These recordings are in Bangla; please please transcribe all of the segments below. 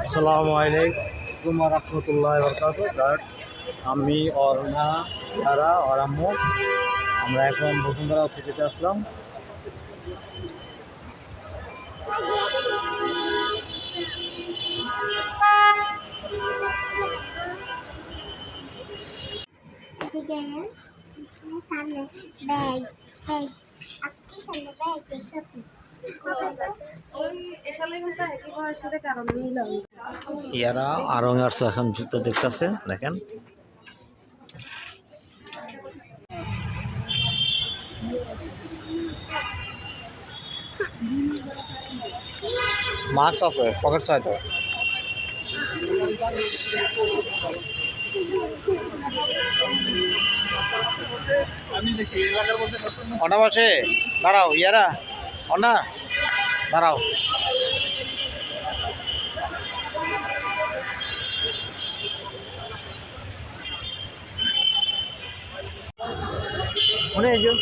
আসসালামু আলাইকুম ওয়া রাহমাতুল্লাহি ওয়া বারাকাতুহু। গার্ডস, আমি অরনা তারা আর আম্মু আমরা এখন বসুন্ধরা সিটিতে আসলাম। ইয়ারা আরং আর্টস এখন জুতো দেখতেছে, দেখেন। মাস্ক আছে, পকেটস হয়তো। অনা বসে দাঁড়াও, ইয়ারা অনা দাঁড়াও। মনে এসো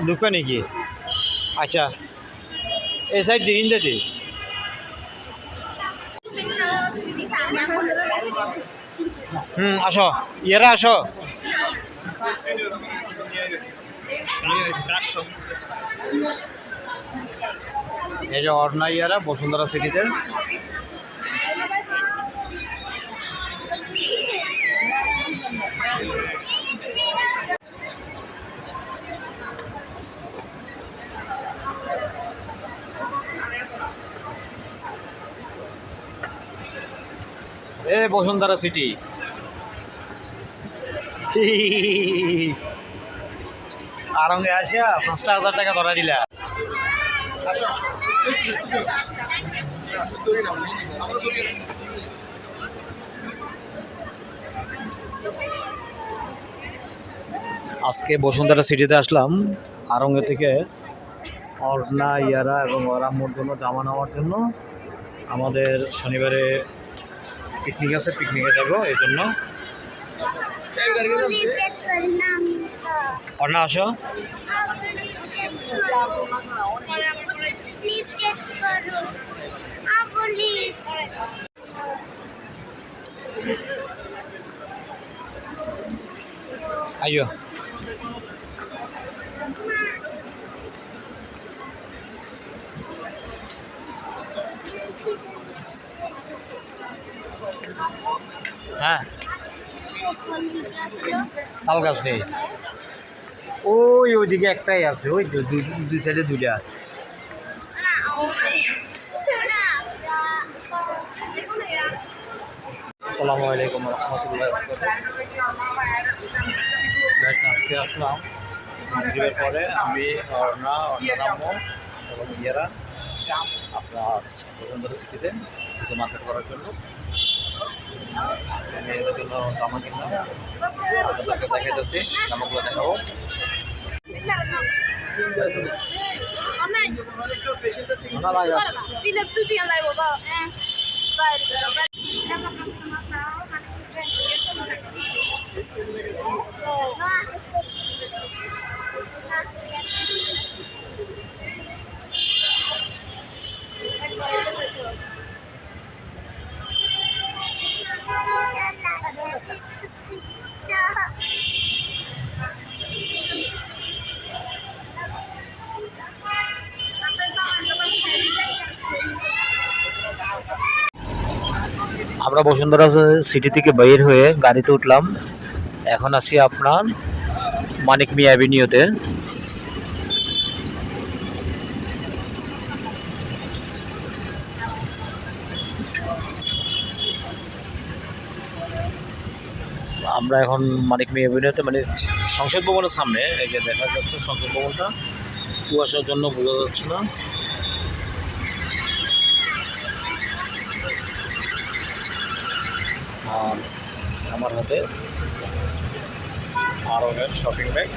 ঢুকবে নাকি? আচ্ছা, এই সাইড দিন যেতে। আসো, ইয়েরা আসো। এই যে অর্ণা ইয়ারা বসুন্ধরা সিটিতে। এ বসুন্ধরা সিটি আরঙ্গে আসিয়া 5,000 টাকা ধরা দিলা। আজকে বসুন্ধরা সিটিতে আসলাম আরঙ্গে থেকে অর্ণা ইয়ারা এবং ওরাম্মুর জন্য জামা নেওয়ার জন্য। আমাদের শনিবারে পিকনিক আছে, পিকনিকে যাব, এই জন্য। অর্ণা আসো। আইয়ো। হ্যাঁ, তাল গাছ নেই, ওই ওইদিকে একটাই আছে, ওই দুই সাইডে দুইটা। আসসালামু আলাইকুম রহমতুল্লাহ। আজকে আসলাম মাগরিবের পরে, আমি অর্ণা আম্মু এবং ইয়েরা আপনার বসুন্ধরা সিটিতে কিছু মার্কেট করার জন্য। আমি এদের জন্য জামা কিনলাম, আপনাদেরকে দেখাইতেছি, জামাগুলো দেখাবো। আমরা বসুন্ধরা সিটি থেকে বের হয়ে গাড়িতে উঠলাম, এখন আছি আপনার মানিক মিয়া অ্যাভিনিউতে। আমরা এখন মানিক মিয়া অ্যাভিনিউতে, মানে সংসদ ভবনের সামনে। এই যে দেখা যাচ্ছে সংসদ ভবনটা, কুয়াশার জন্য বোঝা যাচ্ছে না। আর আমার হাতে আরঙের শপিং ব্যাগ।